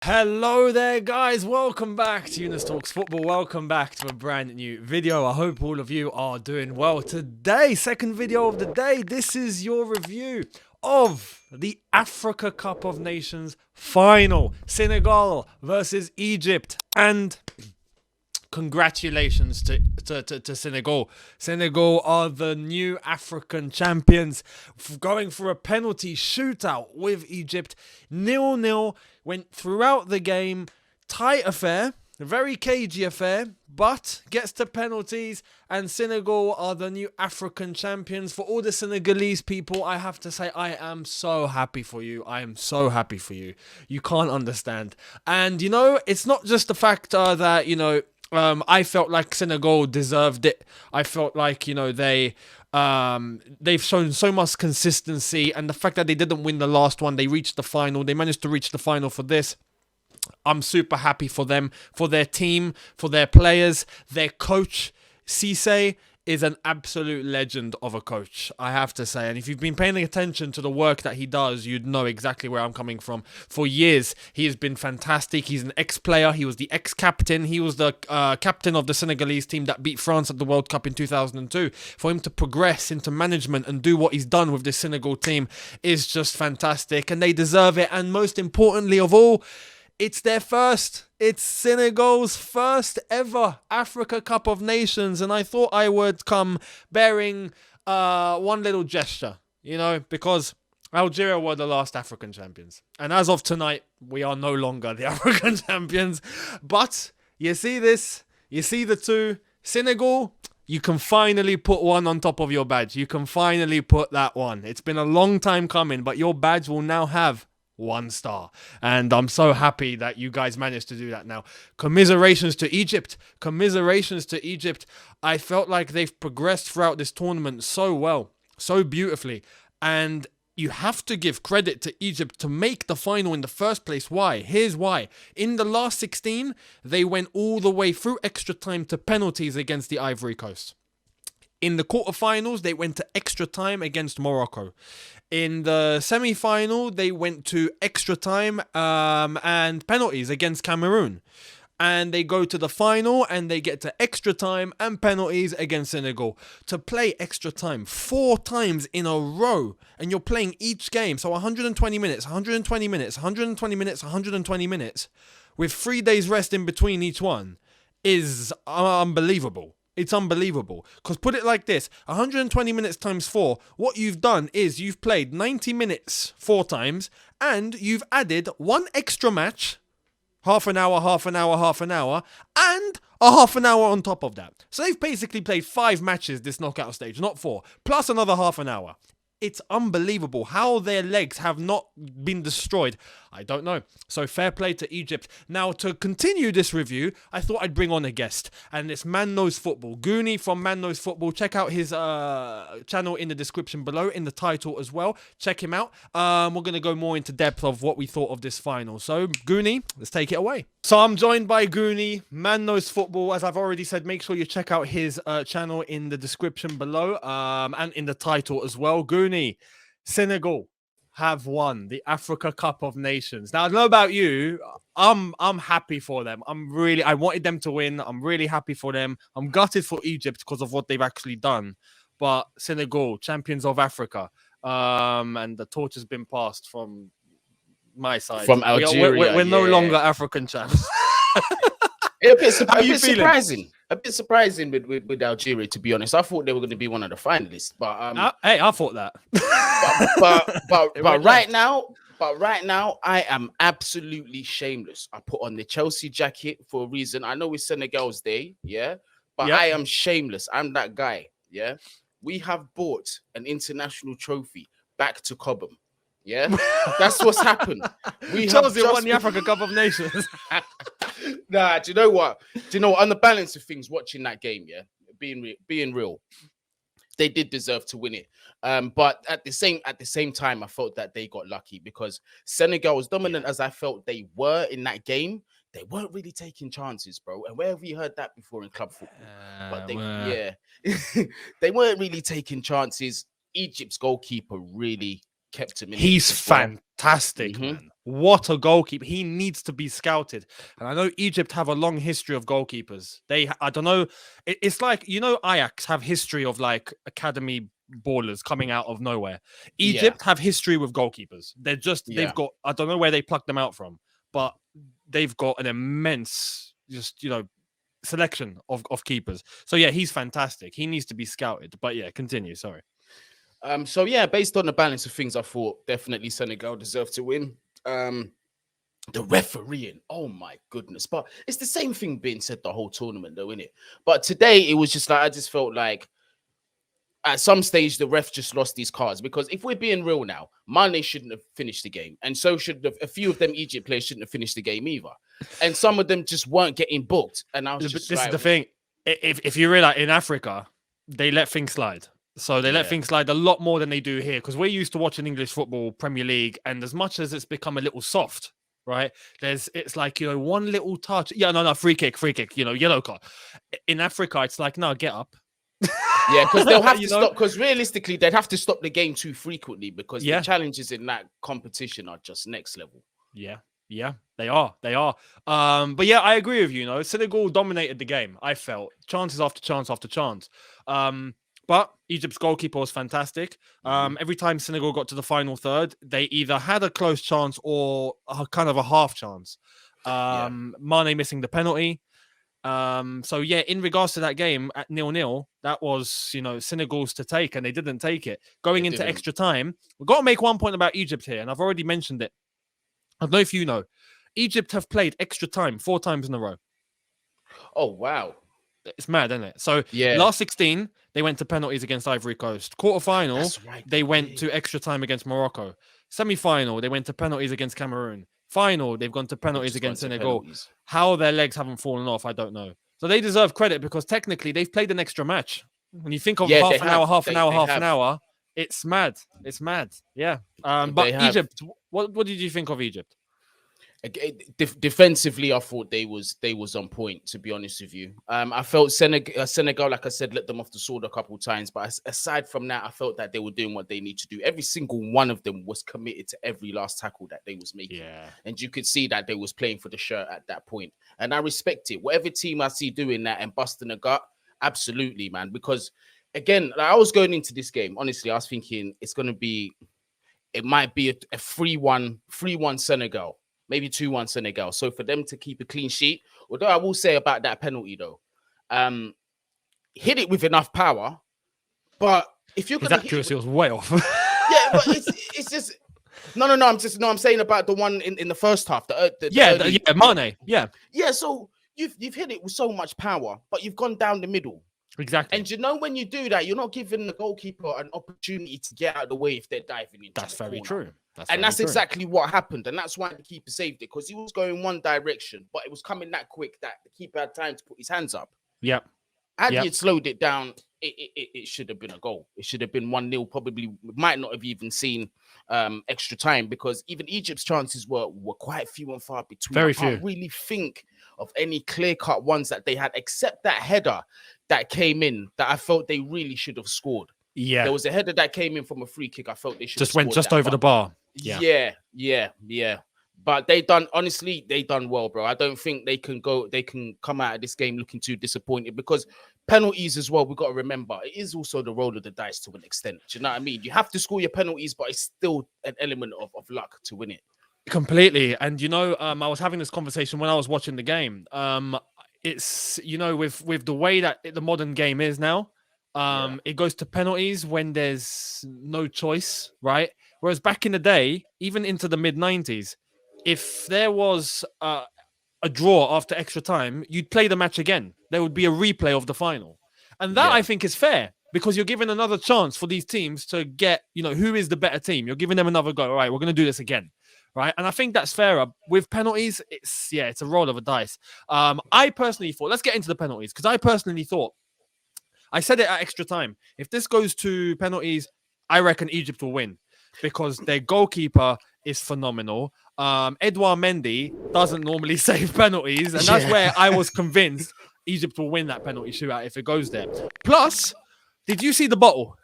Hello there, guys. Welcome back to Younes Talks Football. Welcome back to a brand new video. I hope all of you are doing well. Today, second video of the day, this is your review of the Africa Cup of Nations final. Senegal versus Egypt. And congratulations to Senegal. Senegal are the new African champions, going for a penalty shootout with Egypt. 0-0, went throughout the game. Tight affair, a very cagey affair, but gets to penalties, and Senegal are the new African champions. For all the Senegalese people, I have to say I am so happy for you. I am so happy for you. You can't understand. And, it's not just the fact that, I felt like Senegal deserved it. I felt like, they've shown so much consistency, and the fact that they didn't win the last one, they reached the final. They managed to reach the final for this. I'm super happy for them, for their team, for their players, their coach. Cisse is an absolute legend of a coach, I have to say. And if you've been paying attention to the work that he does, you'd know exactly where I'm coming from. For years, he has been fantastic. He's an ex-player. He was the ex-captain. He was the captain of the Senegalese team that beat France at the World Cup in 2002. For him to progress into management and do what he's done with this Senegal team is just fantastic. And they deserve it. And most importantly of all, it's Senegal's first ever Africa Cup of Nations. And I thought I would come bearing one little gesture, because Algeria were the last African champions. And as of tonight, we are no longer the African champions. But you see this, you see the two. Senegal, you can finally put one on top of your badge. You can finally put that one. It's been a long time coming, but your badge will now have 1 star. And I'm so happy that you guys managed to do that now. Commiserations to Egypt. Commiserations to Egypt. I felt like they've progressed throughout this tournament so well, so beautifully. And you have to give credit to Egypt to make the final in the first place. Why? Here's why. In the last 16, they went all the way through extra time to penalties against the Ivory Coast. In the quarterfinals, they went to extra time against Morocco. In the semi-final, they went to extra time and penalties against Cameroon. And they go to the final and they get to extra time and penalties against Senegal. To play extra time 4 times in a row, and you're playing each game, so 120 minutes, 120 minutes, 120 minutes, 120 minutes, with 3 days rest in between each one, is unbelievable. It's unbelievable. Because put it like this, 120 minutes times 4, what you've done is you've played 90 minutes 4 times, and you've added 1 extra match, half an hour, and a half an hour on top of that. So they've basically played 5 matches this knockout stage, not 4, plus another half an hour. It's unbelievable how their legs have not been destroyed. I don't know. So fair play to Egypt. Now, to continue this review, I thought I'd bring on a guest. And it's Man Knows Football. Goonie from Man Knows Football. Check out his channel in the description below, in the title as well. Check him out. We're going to go more into depth of what we thought of this final. So, Goonie, let's take it away. So I'm joined by Goonie, Man Knows Football. As I've already said, make sure you check out his channel in the description below and in the title as well. Goonie, Senegal have won the Africa Cup of Nations. Now, I don't know about you. I'm happy for them. I wanted them to win. I'm really happy for them. I'm gutted for Egypt because of what they've actually done. But Senegal, champions of Africa, and the torch has been passed from my side. From Algeria. We're no longer African champs. A bit surprising. A bit surprising with Algeria, to be honest. I thought they were going to be one of the finalists, but hey, I thought that. but right now, I am absolutely shameless. I put on the Chelsea jacket for a reason. I know it's Senegal's day, yeah, but I am shameless. I'm that guy, yeah. We have bought an international trophy back to Cobham. Yeah, that's what's happened. Chelsea won the Africa Cup of Nations. Nah, do you know what? On the balance of things, watching that game, yeah, being real, they did deserve to win it. But at the same time, I felt that they got lucky because Senegal, as dominant as I felt they were in that game, they weren't really taking chances, bro. And where have you heard that before in club football? But they weren't really taking chances. Egypt's goalkeeper really kept him in. He's fantastic, man. What a goalkeeper. He needs to be scouted. And I know Egypt have a long history of goalkeepers. I don't know. It's like, Ajax have history of like academy ballers coming out of nowhere. Yeah, Egypt have history with goalkeepers. They've got, I don't know where they plucked them out from, but they've got an immense, selection of keepers. So yeah, he's fantastic. He needs to be scouted. But yeah, continue. Sorry. So yeah, based on the balance of things, I thought definitely Senegal deserved to win. The refereeing, oh my goodness. But it's the same thing being said the whole tournament, though, isn't it? But today it was just like I just felt like at some stage the ref just lost these cards, because if we're being real now, Mane shouldn't have finished the game, and so should a few of them Egypt players shouldn't have finished the game either, and some of them just weren't getting booked. And I was just this is the thing. If you realize in Africa, they let things slide. So they let things slide a lot more than they do here, because we're used to watching English football, Premier League, and as much as it's become a little soft, right? It's like, one little touch. Yeah, no, free kick, yellow card. In Africa, it's like, no, get up. Yeah, because they'll have to stop, because realistically, they'd have to stop the game too frequently, because the challenges in that competition are just next level. Yeah, they are. But yeah, I agree with you. Senegal dominated the game. I felt chances after chance after chance. But Egypt's goalkeeper was fantastic. Every time Senegal got to the final third, they either had a close chance or a kind of a half chance. Mane missing the penalty. So yeah, in regards to that game at 0-0, that was, Senegal's to take, and they didn't take it. Going into extra time, we've got to make one point about Egypt here, and I've already mentioned it. I don't know if you know, Egypt have played extra time 4 times in a row. Oh, wow. It's mad, isn't it? So last 16, they went to penalties against Ivory Coast. Quarterfinal, they went to extra time against Morocco. Semi-final, they went to penalties against Cameroon. Final, they've gone to penalties against Senegal. How their legs haven't fallen off, I don't know. So they deserve credit, because technically they've played an extra match. When you think of half an hour, it's mad. It's mad. Yeah. But Egypt, what did you think of Egypt? Defensively, I thought they was on point, to be honest with you. I felt Senegal, like I said, let them off the sword a couple of times, but aside from that, I felt that they were doing what they need to do. Every single one of them was committed to every last tackle that they was making, and you could see that they was playing for the shirt at that point. And I respect it. Whatever team I see doing that and busting a gut, absolutely, man. Because again, like, I was going into this game, honestly, I was thinking it might be a 3-1 Senegal. Maybe 2-1 Senegal. So for them to keep a clean sheet, although I will say about that penalty though, hit it with enough power. But if you're his accuracy was way off. Yeah, but it's just no. I'm saying about the one in the first half. Mane. Yeah. So you've hit it with so much power, but you've gone down the middle. Exactly. And when you do that, you're not giving the goalkeeper an opportunity to get out of the way if they're diving into. That's very true. That's exactly what happened. And that's why the keeper saved it, because he was going one direction, but it was coming that quick that the keeper had time to put his hands up. Yep. Had he had slowed it down, it should have been a goal. It should have been 1-0. Probably might not have even seen extra time, because even Egypt's chances were quite few and far between. Very few. I can't really think of any clear-cut ones that they had, except that header that came in that I felt they really should have scored. Yeah. There was a header that came in from a free kick. I felt they should just went just over the bar. Yeah. But they done well, bro. I don't think they can come out of this game looking too disappointed, because penalties as well, we've got to remember, it is also the roll of the dice to an extent. Do you know what I mean? You have to score your penalties, but it's still an element of luck to win it. Completely. And I was having this conversation when I was watching the game. It's with the way that the modern game is now, it goes to penalties when there's no choice, right? Whereas back in the day, even into the mid-90s, if there was a draw after extra time, you'd play the match again. There would be a replay of the final. And that, I think, is fair, because you're giving another chance for these teams to get, who is the better team. You're giving them another go. All right, we're going to do this again. Right. And I think that's fairer. With penalties, it's a roll of a dice. I personally thought, let's get into the penalties, because I personally thought, I said it at extra time, if this goes to penalties, I reckon Egypt will win, because their goalkeeper is phenomenal. Edouard Mendy doesn't normally save penalties, and that's where I was convinced Egypt will win that penalty shootout if it goes there. Plus, did you see the bottle?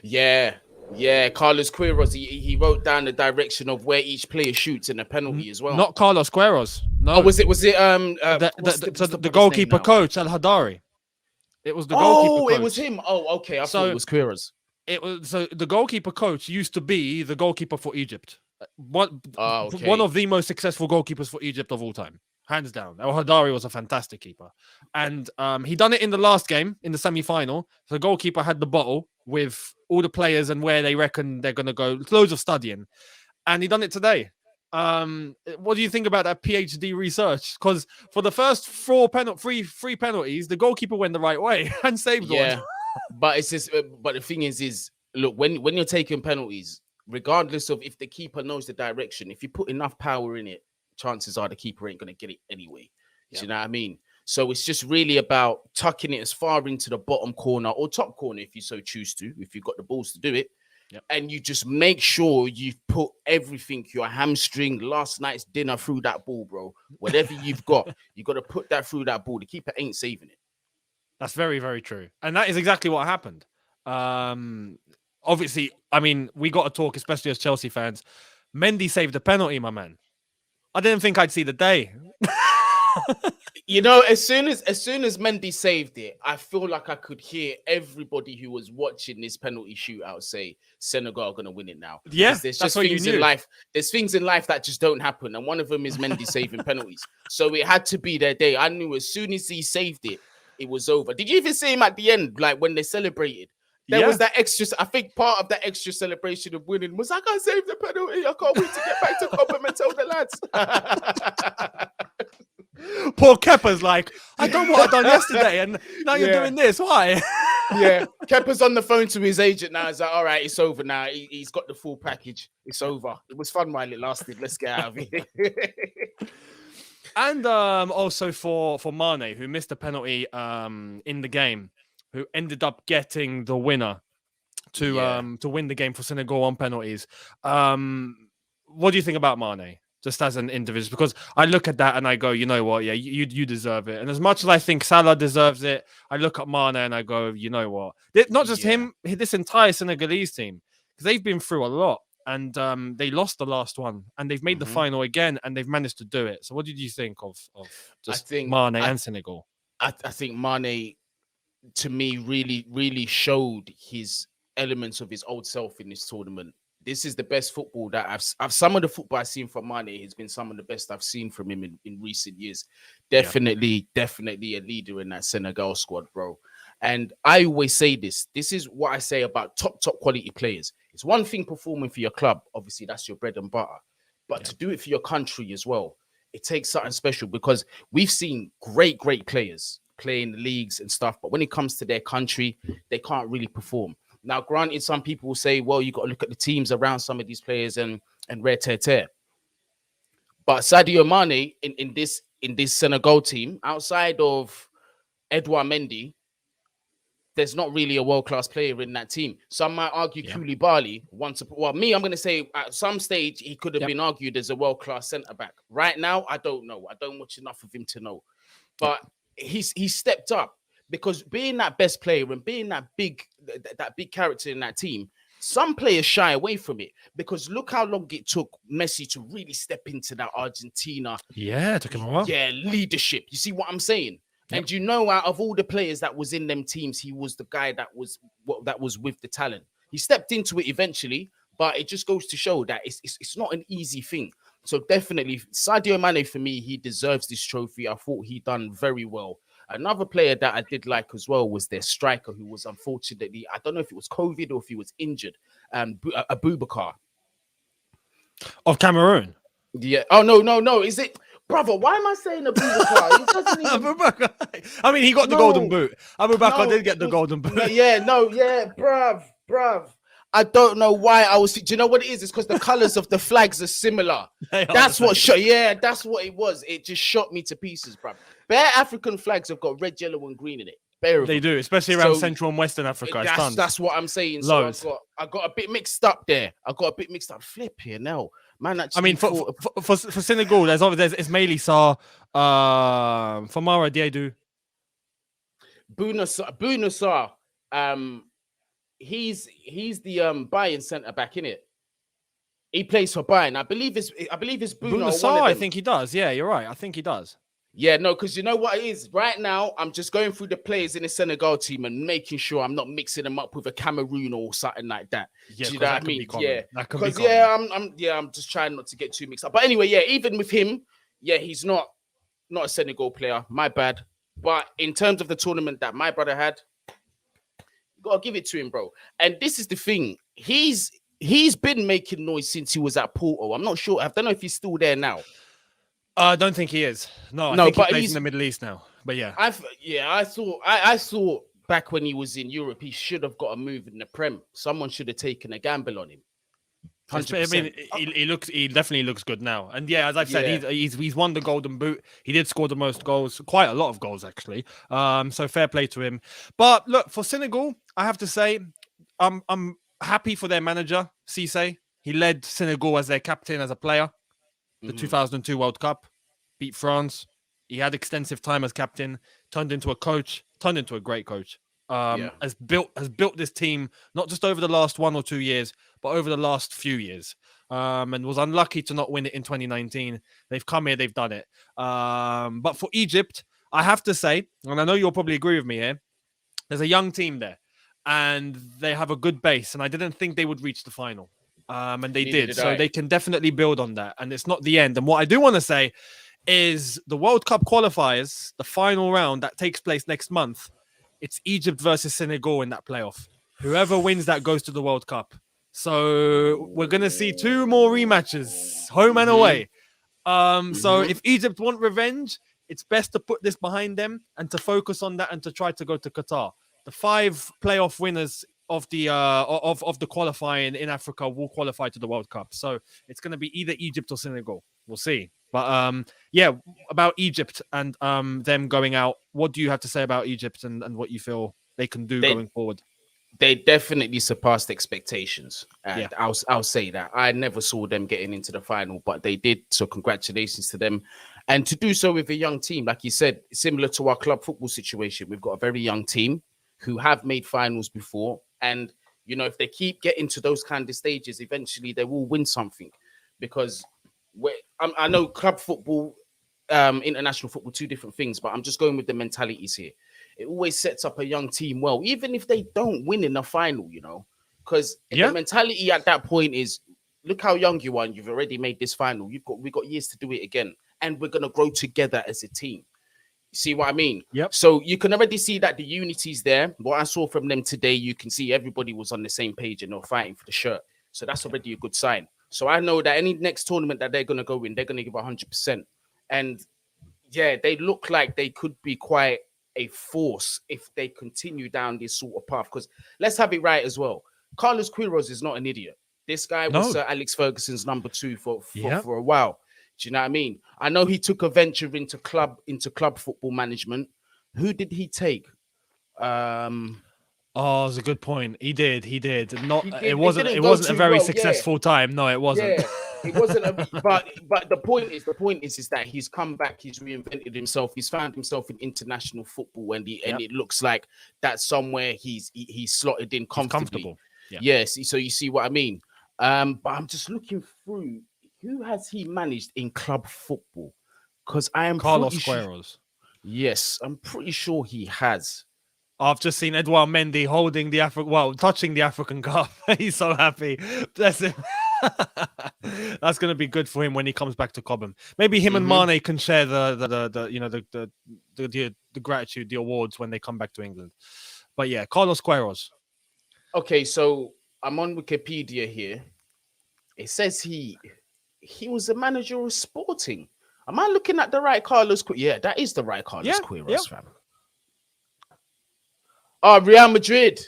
Yeah. Yeah, Carlos Queiroz, he wrote down the direction of where each player shoots in a penalty as well. Not Carlos Queiroz. Oh, No. was it So what's the the brother's name goalkeeper now? coach Al Hadari. It was the goalkeeper Oh, it was coach. him. Oh, okay. I thought it So was Queiroz. the goalkeeper coach used to be the goalkeeper for Egypt. One Oh, one okay. of the most successful goalkeepers for Egypt of all time, hands down. Al Hadari was a fantastic keeper, and he done it in the last game in the semi-final. The goalkeeper had the bottle with all the players and where they reckon they're gonna go. Loads of studying, and he done it today. What do you think about that PhD research? Because for the first three penalties, the goalkeeper went the right way and saved one. Yeah, but it's just. But the thing is look, when you're taking penalties, regardless of if the keeper knows the direction, if you put enough power in it, chances are the keeper ain't gonna get it anyway. Do Yeah. you know what I mean? So it's just really about tucking it as far into the bottom corner or top corner if you so choose to, if you've got the balls to do it. Yep. And you just make sure you've put everything, your hamstring, last night's dinner through that ball, bro. Whatever you've got, you got to put that through that ball. The keeper ain't saving it. That's very, very true. And that is exactly what happened. Obviously, I mean, we got to talk, especially as Chelsea fans. Mendy saved a penalty, my man. I didn't think I'd see the day. You know, as soon as Mendy saved it, I feel like I could hear everybody who was watching this penalty shootout say Senegal are gonna win it now. Yeah, There's that's just what you things in knew. life. There's things in life that just don't happen, and one of them is Mendy saving penalties. So it had to be their day. I knew as soon as he saved it, it was over. Did you even see him at the end, like when they celebrated? There was that extra. I think part of that extra celebration of winning was like, I saved the penalty. I can't wait to get back to compliment all the lads. Poor Kepa's like, I done what I done yesterday, and now you're doing this. Why? Yeah, Kepa's on the phone to his agent now. He's like, all right, it's over now. He's got the full package. It's over. It was fun while it lasted. Let's get out of here. And also for Mane, who missed a penalty in the game, who ended up getting the winner to win the game for Senegal on penalties. What do you think about Mane? Just as an individual, because I look at that and I go, you know what? Yeah, you deserve it. And as much as I think Salah deserves it, I look at Mane and I go, you know what? Not just him, this entire Senegalese team, because they've been through a lot. And they lost the last one, and they've made the final again, and they've managed to do it. So, what did you think of just Mane and Senegal? I think Mane, to me, really showed his elements of his old self in this tournament. This is the best football that I've some of the football I've seen from Mane has been some of the best I've seen from him in recent years. Definitely a leader in that Senegal squad, bro. And I always say this is what I say about top quality players. It's one thing performing for your club. Obviously, that's your bread and butter. But to do it for your country as well, it takes something special, because we've seen great players play in the leagues and stuff. But when it comes to their country, they can't really perform. Now, granted, some people will say, well, you got to look at the teams around some of these players and rare tear. But Sadio Mane in this Senegal team, outside of Edouard Mendy, there's not really a world-class player in that team. Some might argue Koulibaly I'm going to say at some stage he could have been argued as a world-class centre-back. Right now, I don't know. I don't watch enough of him to know. But he's stepped up, because being that best player and being that big character in that team, some players shy away from it, because look how long it took Messi to really step into that Argentina. Yeah, it took him a while. Yeah, leadership. You see what I'm saying? And you know, out of all the players that was in them teams, he was the guy that was with the talent. He stepped into it eventually, but it just goes to show that it's not an easy thing. So definitely, Sadio Mane, for me, he deserves this trophy. I thought he done very well. Another player that I did like as well was their striker, who was unfortunately, I don't know if it was COVID or if he was injured, Abubakar. Of Cameroon. Yeah. Oh, no. Is it... Brother, why am I saying Abubakar? He doesn't even... I mean, he got the golden boot. Abubakar did get the golden boot. Bruv. I don't know why I was... Do you know what it is? It's because the colours of the flags are similar. That's what it was. It just shot me to pieces, bruv. Bare African flags have got red, yellow, and green in it. They do, especially around Central and Western Africa. That's what I'm saying. Loads. So I got a bit mixed up there. Flip here now. Man, I mean, for Senegal, there's Ismaili Sarr, Famara Diédhiou, Bouna Sarr. he's the Bayern centre back, innit? He plays for Bayern. I believe it's Bruno. I think he does. Yeah, you're right. I think he does. Yeah, no, because you know what it is? Right now, I'm just going through the players in the Senegal team and making sure I'm not mixing them up with a Cameroon or something like that. Yeah, do you know what I mean? Yeah, because I'm just trying not to get too mixed up. But anyway, yeah, even with him, yeah, he's not a Senegal player. My bad. But in terms of the tournament that my brother had, you gotta give it to him, bro. And this is the thing. He's been making noise since he was at Porto. I'm not sure. I don't know if he's still there now. I don't think he is. No, I think he plays in the Middle East now. But yeah. I thought back when he was in Europe, he should have got a move in the Prem. Someone should have taken a gamble on him. 100%. I mean, he definitely looks good now. And yeah, as I've said, he's won the Golden Boot. He did score the most goals, quite a lot of goals actually. So fair play to him. But look, for Senegal, I have to say, I'm happy for their manager, Cisse. He led Senegal as their captain, as a player. The 2002 World Cup, beat France. He had extensive time as captain, turned into a coach, turned into a great coach. Has built this team not just over the last 1 or 2 years, but over the last few years. And was unlucky to not win it in 2019. They've come here, they've done it. But for Egypt, I have to say, and I know you'll probably agree with me here, there's a young team there, and they have a good base. And I didn't think they would reach the final. And they did. So they can definitely build on that. And it's not the end. And what I do want to say is the World Cup qualifiers, the final round that takes place next month, it's Egypt versus Senegal in that playoff. Whoever wins that goes to the World Cup. So we're going to see 2 more rematches, home and away. So if Egypt want revenge, it's best to put this behind them and to focus on that and to try to go to Qatar. The 5 playoff winners of the qualifying in Africa will qualify to the World Cup. So it's going to be either Egypt or Senegal. We'll see. But yeah, about Egypt and them going out, what do you have to say about Egypt and what you feel they can do going forward? They definitely surpassed expectations. And I'll say that. I never saw them getting into the final, but they did. So congratulations to them. And to do so with a young team, like you said, similar to our club football situation, we've got a very young team who have made finals before. And, you know, if they keep getting to those kind of stages, eventually they will win something. Because I know club football, international football, 2 different things, but I'm just going with the mentalities here. It always sets up a young team well, even if they don't win in the final, you know, because the mentality at that point is, look how young you are, and you've already made this final. We've got years to do it again, and we're going to grow together as a team. See what I mean? Yep. So you can already see that the unity's there. What I saw from them today, you can see everybody was on the same page and they're fighting for the shirt. So that's already a good sign. So I know that any next tournament that they're going to go in, they're going to give 100%. And yeah, they look like they could be quite a force if they continue down this sort of path. Because let's have it right as well. Carlos Queiroz is not an idiot. This guy was Sir Alex Ferguson's number 2 for a while. Do you know what I mean? I know he took a venture into club football management. Who did he take? Oh, it's a good point. He did. It wasn't a very successful time. No, it wasn't. Yeah, it wasn't. But the point is that he's come back. He's reinvented himself. He's found himself in international football, and it looks like that's somewhere he's slotted in comfortably. Yes. So you see what I mean. But I'm just looking through. Who has he managed in club football? Because I am Carlos Queiroz. Yes, I'm pretty sure he has. I've just seen Edouard Mendy touching the African Cup. He's so happy. Bless him. That's going to be good for him when he comes back to Cobham. Maybe him and Mane can share the gratitude, the awards when they come back to England. But yeah, Carlos Queiroz. Okay, so I'm on Wikipedia here. It says he was a manager of Sporting. Am I looking at the right Carlos? Yeah, that is the right Carlos Queiroz, fam. Oh, Real Madrid.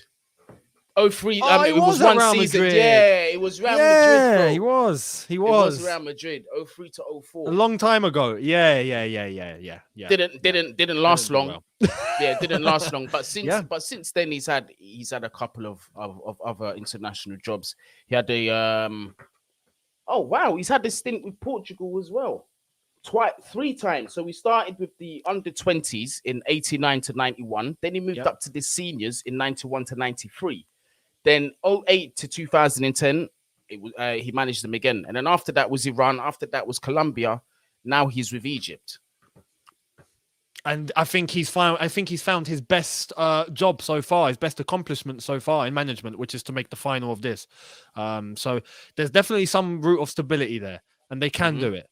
03. It was one Real season. Madrid. Yeah, it was Real Madrid. Bro. He was. It was Real Madrid. 03 to 04. A long time ago. Yeah. Didn't last long. Well. Yeah, didn't last long. But since then he's had a couple of other international jobs. He had he's had a stint with Portugal as well. 3 times. So we started with the under-20s in 89 to 91. Then he moved up to the seniors in 91 to 93. Then 08 to 2010, he managed them again. And then after that was Iran. After that was Colombia. Now he's with Egypt. And I think he's found his best job so far, his best accomplishment so far in management, which is to make the final of this. So there's definitely some root of stability there, and they can do it.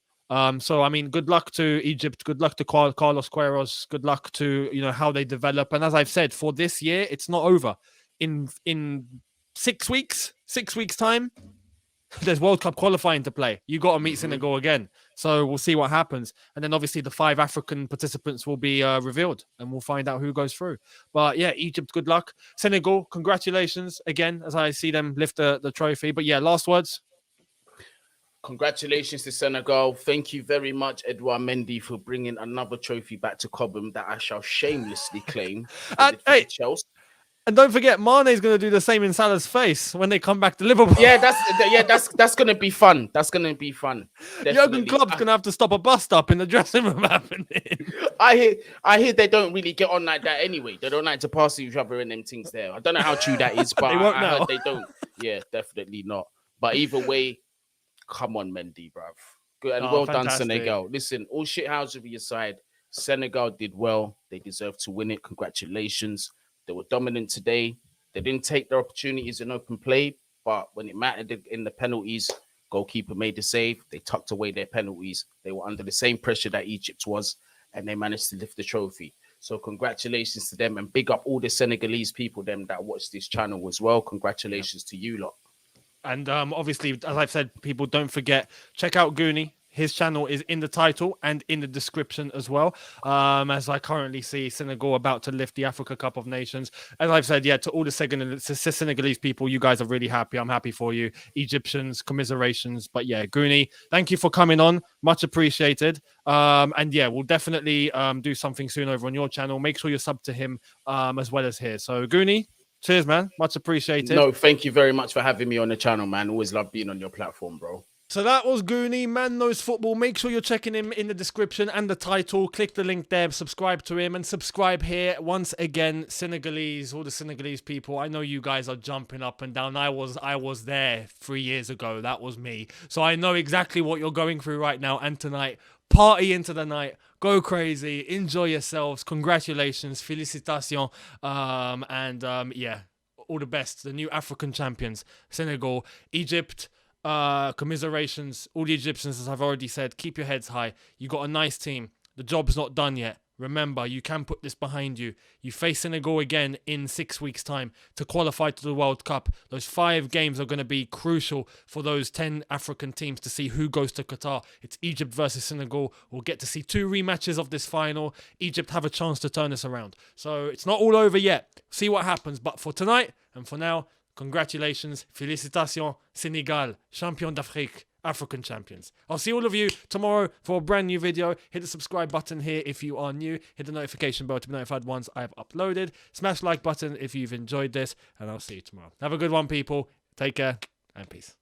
So I mean, good luck to Egypt, good luck to Carlos Queiroz, good luck to how they develop. And as I've said, for this year, it's not over. In 6 weeks, 6 weeks time, there's World Cup qualifying to play. You got to meet Senegal again. So we'll see what happens. And then obviously the 5 African participants will be revealed and we'll find out who goes through. But yeah, Egypt, good luck. Senegal, congratulations again, as I see them lift the trophy. But yeah, last words. Congratulations to Senegal. Thank you very much, Edouard Mendy, for bringing another trophy back to Cobham that I shall shamelessly claim. Hey, Chelsea. And don't forget, Mane's going to do the same in Salah's face when they come back to Liverpool. Yeah, that's going to be fun. That's going to be fun. Jurgen Klopp's going to have to stop a bust up in the dressing room happening. I hear they don't really get on like that anyway. They don't like to pass each other and them things there. I don't know how true that is, but I heard they don't. Yeah, definitely not. But either way, come on, Mendy, bruv. Good and well done, Senegal. Listen, all shithousery aside, Senegal did well. They deserve to win it. Congratulations. They were dominant today. They didn't take their opportunities in open play, but when it mattered in the penalties, goalkeeper made the save. They tucked away their penalties. They were under the same pressure that Egypt was, and they managed to lift the trophy. So congratulations to them, and big up all the Senegalese people them that watch this channel as well. Congratulations to you lot. And obviously, as I've said, people don't forget, check out Goonie. His channel is in the title and in the description as well. As I currently see Senegal about to lift the Africa Cup of Nations. As I've said, yeah, to all the Senegalese people, you guys are really happy. I'm happy for you. Egyptians, commiserations. But yeah, Goonie, thank you for coming on. Much appreciated. And yeah, we'll definitely do something soon over on your channel. Make sure you're sub to him as well as here. So Goonie, cheers, man. Much appreciated. No, thank you very much for having me on the channel, man. Always love being on your platform, bro. So that was Goonie, Man Knows Football. Make sure you're checking him in the description and the title. Click the link there, subscribe to him, and subscribe here. Once again, Senegalese, all the Senegalese people, I know you guys are jumping up and down. I was there 3 years ago. That was me. So I know exactly what you're going through right now. And tonight, party into the night. Go crazy. Enjoy yourselves. Congratulations. Félicitations. Yeah, all the best. The new African champions, Senegal, Egypt. Commiserations, all the Egyptians, as I've already said, keep your heads high. You got a nice team. The job's not done yet. Remember, you can put this behind you. You face Senegal again in 6 weeks' time to qualify to the World Cup. Those 5 games are going to be crucial for those 10 African teams to see who goes to Qatar. It's Egypt versus Senegal. We'll get to see 2 rematches of this final. Egypt have a chance to turn this around. So it's not all over yet. See what happens. But for tonight and for now, congratulations, félicitations, Senegal, champion d'Afrique, African champions. I'll see all of you tomorrow for a brand new video. Hit the subscribe button here if you are new. Hit the notification bell to be notified once I've uploaded. Smash the like button if you've enjoyed this, and I'll see you tomorrow. Have a good one, people. Take care, and peace.